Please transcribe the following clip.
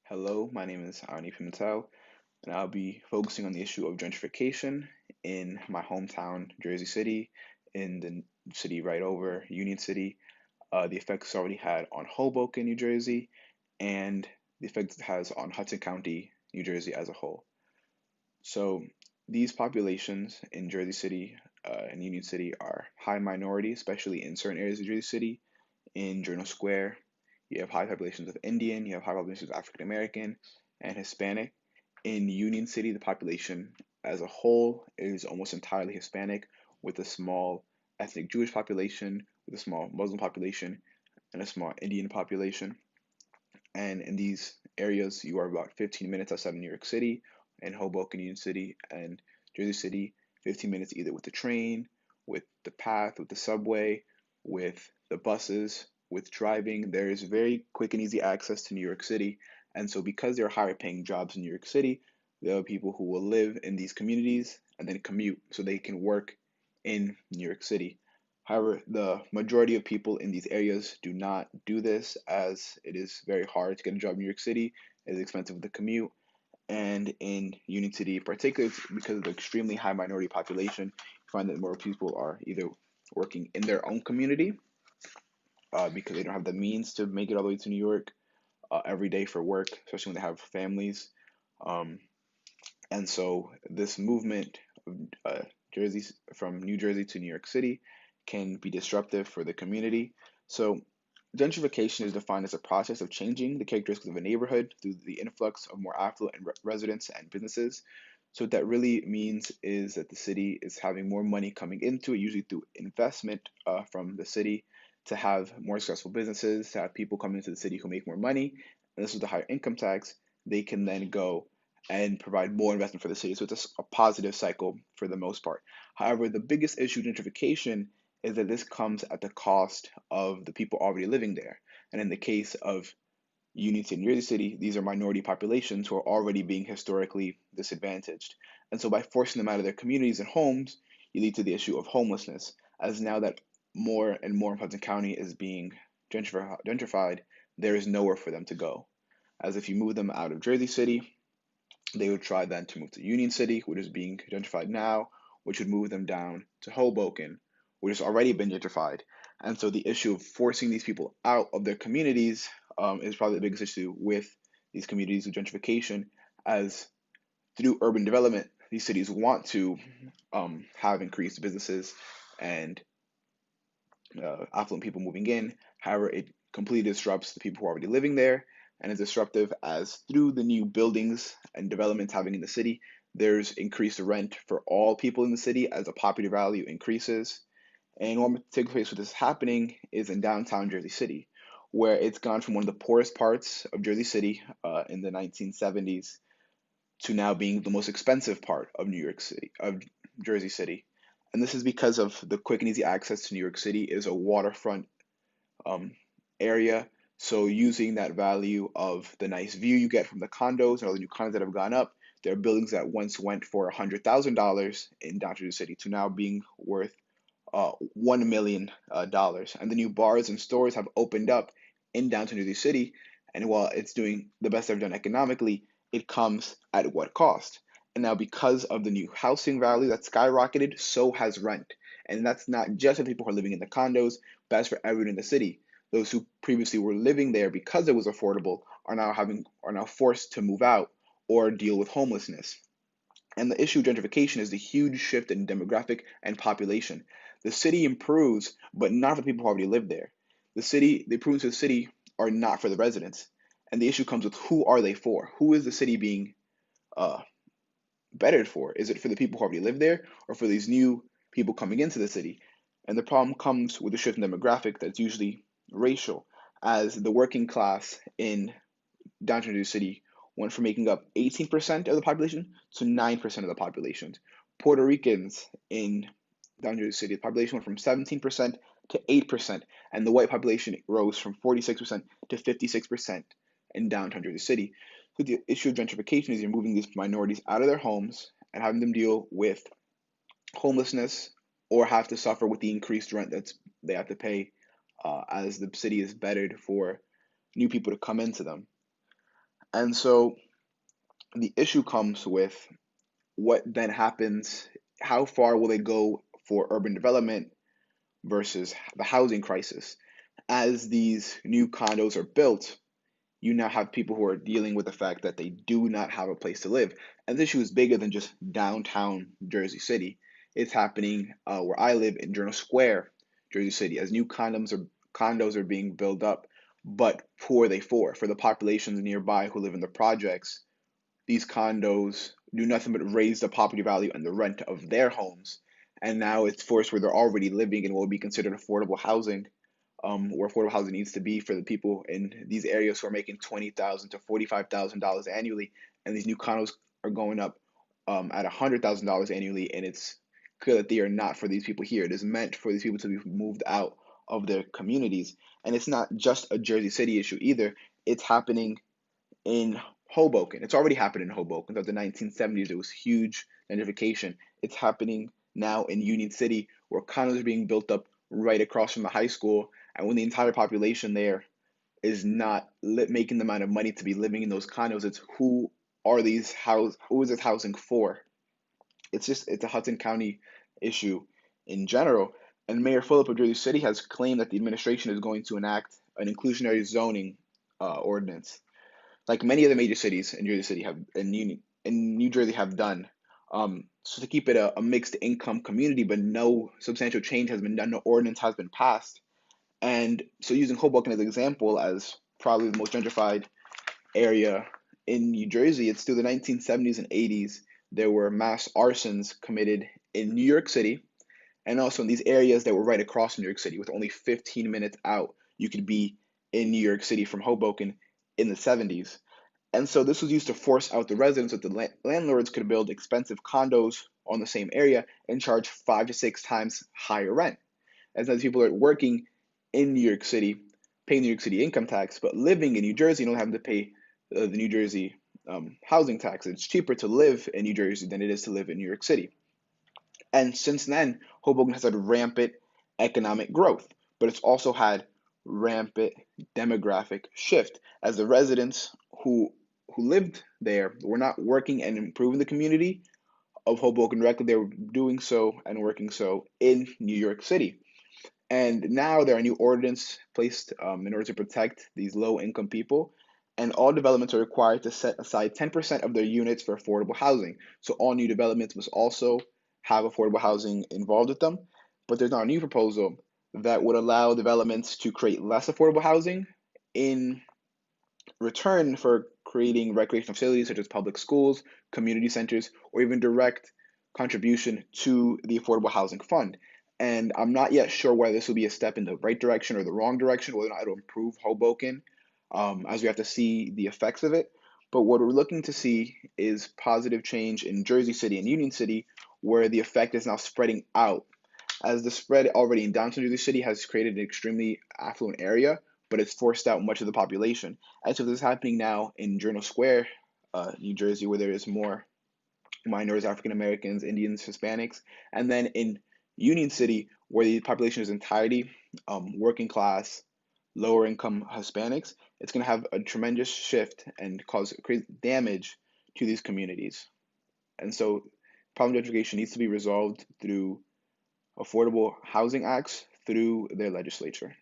Hello, my name is Ani Pimentel, and I'll be focusing on the issue of gentrification in my hometown, Jersey City, in the city right over, Union City, the effects it's already had on Hoboken, New Jersey, and the effects it has on Hudson County, New Jersey as a whole. So, these populations in Jersey City and Union City are high minority, especially in certain areas of Jersey City. In Journal Square, you have high populations of Indian, you have high populations of African American and Hispanic. In Union City, the population as a whole is almost entirely Hispanic, with a small ethnic Jewish population, with a small Muslim population, and a small Indian population. And in these areas, you are about 15 minutes outside of New York City, and Hoboken, Union City, and Jersey City, 15 minutes either with the train, with the path, with the subway, with the buses, with driving. There is very quick and easy access to New York City. And so, because there are higher paying jobs in New York City, there are people who will live in these communities and then commute so they can work in New York City. However, the majority of people in these areas do not do this as it is very hard to get a job in New York City. It is expensive to commute. And in Union City, particularly because of the extremely high minority population, you find that more people are either working in their own community because they don't have the means to make it all the way to New York every day for work, especially when they have families. Um, and so this movement of Jersey from New Jersey to New York City can be disruptive for the community. So gentrification is defined as a process of changing the characteristics of a neighborhood through the influx of more affluent residents and businesses. So what that really means is that the city is having more money coming into it, usually through investment from the city, to have more successful businesses, to have people come into the city who make more money. And this is the higher income tax. They can then go and provide more investment for the city. So it's a positive cycle for the most part. However, the biggest issue with gentrification is that this comes at the cost of the people already living there. And in the case of Union City, New Jersey City, these are minority populations who are already being historically disadvantaged. And so by forcing them out of their communities and homes, you lead to the issue of homelessness, as now that more and more of Hudson County is being gentrified, there is nowhere for them to go. As if you move them out of Jersey City, they would try then to move to Union City, which is being gentrified now, which would move them down to Hoboken, which has already been gentrified. And so the issue of forcing these people out of their communities is probably the biggest issue with these communities with gentrification, as through urban development, these cities want to have increased businesses and affluent people moving in. However, it completely disrupts the people who are already living there and is disruptive as through the new buildings and developments having in the city, there's increased rent for all people in the city as the property value increases. And what takes place with this happening is in downtown Jersey City, where it's gone from one of the poorest parts of Jersey City in the 1970s to now being the most expensive part of New York City, of Jersey City. And this is because of the quick and easy access to New York City is a waterfront um, area. So using that value of the nice view you get from the condos and all the new condos that have gone up, there are buildings that once went for $100,000 in downtown city to now being worth $1 million. And the new bars and stores have opened up in downtown New York City. And while it's doing the best they've done economically, it comes at what cost? And now, because of the new housing value that skyrocketed, so has rent. And that's not just for people who are living in the condos, but that's for everyone in the city. Those who previously were living there because it was affordable are now forced to move out or deal with homelessness. And the issue of gentrification is the huge shift in demographic and population. The city improves, but not for the people who already live there. The improvements of the city are not for the residents. And the issue comes with who are they for? Who is the city being uh, bettered for? Is it for the people who already live there or for these new people coming into the city? And the problem comes with the shift in demographic that's usually racial, as the working class in downtown New York City went from making up 18% of the population to 9% of the population. Puerto Ricans in downtown New York City, the population went from 17% to 8%, and the white population rose from 46% to 56% in downtown Jersey City. So the issue of gentrification is you're moving these minorities out of their homes and having them deal with homelessness or have to suffer with the increased rent that they have to pay as the city is bettered for new people to come into them. And so the issue comes with what then happens, how far will they go for urban development versus the housing crisis? As these new condos are built, you now have people who are dealing with the fact that they do not have a place to live. And this issue is bigger than just downtown Jersey City. It's happening where I live in Journal Square, Jersey City, as new condos are being built up. But who are they for? For the populations nearby who live in the projects, these condos do nothing but raise the property value and the rent of their homes. And now it's forced where they're already living in what would be considered affordable housing, where affordable housing needs to be for the people in these areas who are making $20,000 to $45,000 annually, and these new condos are going up at $100,000 annually, and it's clear that they are not for these people here. It is meant for these people to be moved out of their communities, and it's not just a Jersey City issue either. It's happening in Hoboken. It's already happened in Hoboken. Throughout the 1970s, there was huge gentrification. It's happening now in Union City, where condos are being built up right across from the high school, and when the entire population there is not making the amount of money to be living in those condos, it's who is this housing for? It's a Hudson County issue in general. And Mayor Phillip of Jersey City has claimed that the administration is going to enact an inclusionary zoning ordinance, like many of the major cities in Jersey City have in New Jersey have done. So to keep it a mixed income community, but no substantial change has been done, no ordinance has been passed. And so using Hoboken as an example, as probably the most gentrified area in New Jersey, it's through the 1970s and 80s there were mass arsons committed in New York City and also in these areas that were right across from New York City, with only 15 minutes out. You could be in New York City from Hoboken in the 70s. And so this was used to force out the residents so that the landlords could build expensive condos on the same area and charge 5 to 6 times higher rent. As these people are working in New York City, paying New York City income tax, but living in New Jersey, don't have to pay the New Jersey housing tax. It's cheaper to live in New Jersey than it is to live in New York City. And since then, Hoboken has had rampant economic growth, but it's also had rampant demographic shift as the residents who lived there were not working and improving the community of Hoboken directly. They were doing so and working so in New York City. And now there are new ordinances placed in order to protect these low income people. And all developments are required to set aside 10% of their units for affordable housing. So all new developments must also have affordable housing involved with them. But there's now a new proposal that would allow developments to create less affordable housing in return for creating recreational facilities such as public schools, community centers, or even direct contribution to the Affordable Housing Fund. And I'm not yet sure whether this will be a step in the right direction or the wrong direction, whether or not it'll improve Hoboken, as we have to see the effects of it. But what we're looking to see is positive change in Jersey City and Union City, where the effect is now spreading out, as the spread already in downtown Jersey City has created an extremely affluent area, but it's forced out much of the population. And so this is happening now in Journal Square, New Jersey, where there is more minorities, African Americans, Indians, Hispanics, and then in Union City, where the population is entirely working class, lower income Hispanics. It's going to have a tremendous shift and cause great damage to these communities. And so, problem gentrification needs to be resolved through affordable housing acts through their legislature.